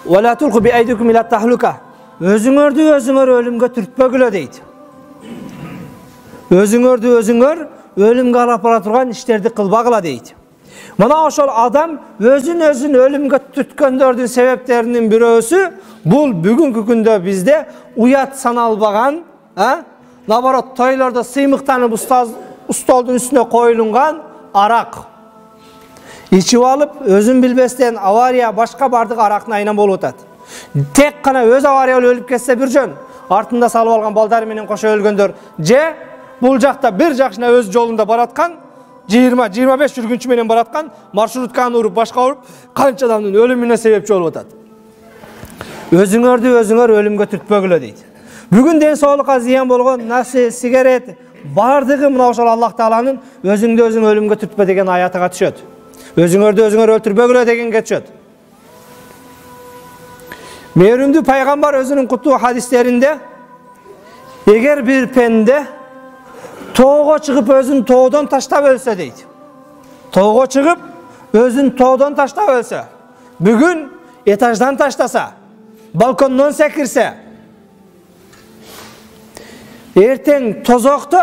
"Ve la tulqu bi aydikum ila tahluka." Özüңөрдү ölümgө түртпөгүлө дейт. Özüңөр ölümgө алып бара турган иштерди кылбагыла дейт. Мына ошол адам өзүн ölümgө түрткөндөрдүн себептеринин бирөөсү бул бүгүнкү күндө бизде уят саналбаган, наоборот тойлордо сыймыктанып столдун үстүнө коюлган арак. İçip alıp özün bilbestен авария башка бардык арактын айынан болуп атат. Тек гана өз авария өлүп кетсе бир жөн, артында салып алган балдары менен кошо өлгөндөр же бул жакта бир жакшына өз жолунда бараткан 20-25 жүргүнчү менен бараткан маршрутканы уруп башка уруп канча адамдын өлүмүнө себепчи болуп атат. Өзүңөр өлүмгө түртпөгүлө дейт. Бүгүн ден соолукка зыян болгон нарсе, сигарет бардыгы мына ошол Аллах Тааланын өзүңдү өзүң өлүмгө түртпө деген аятыга түшөт. Өзүңөрдү өлтүрбөгүлө дегенге түшөт. Мээрүмдүү пайгамбар өзүнүн куттуу хадистеринде эгер бир пенде тоого чыгып өзүн тоодон таштап өлсө дейт. Тоого чыгып өзүн тоодон таштап өлсө, бүгүн этаждан таштаса, балкондон секирсе, эртең тозокто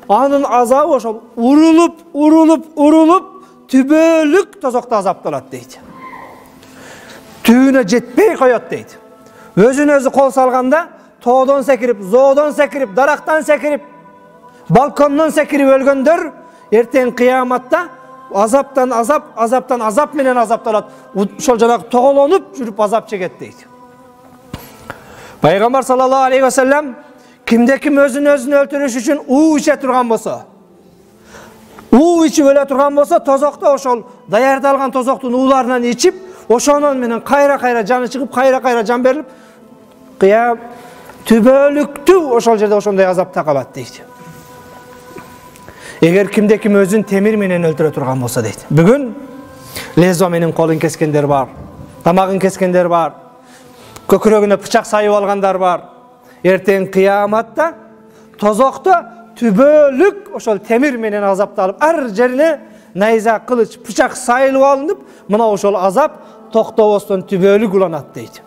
анын азабы ошол урулуп түбөлүк тозокто азапталат дейт. Түбүнө жетпей коет дейт. Өзүн өзү кол салганда тоодон секирип, зоодон секирип, дарактан секирип, балкондон секирип өлгөндөр эртең кыяматта азаптан азап менен азапталат. Ошол жанагы тоголонуп жүрүп азап чегет дейт. Пайгамбар саллаллаху алейхи ва саллям кимде ким өзүн өлтүрүш үчүн уу иче турган болсо, уу ичип өлө турган болсо, тозокто ошол даярдалган тозоктун ууларынан ичип, ошонун менен кайра жаны чыгып, кайра жан берилип, кыям түбөлүктүү ошол жерде ошондой азапта калат дейт. Эгер кимде ким өзүн темир менен өлтүрө турган болсо дейт. Бүгүн лезо менен колун кескендер бар, тамагын кескендер бар, көкүрөгүнө бычак сайып алгандар бар. Эртең кыяматта тозокто түбөлүк ошол темир менен азапталып, ар жерине найза, кылыч, бычак сайылып алынып, мына ошол азап токтобостон түбөлүк уланат дейт.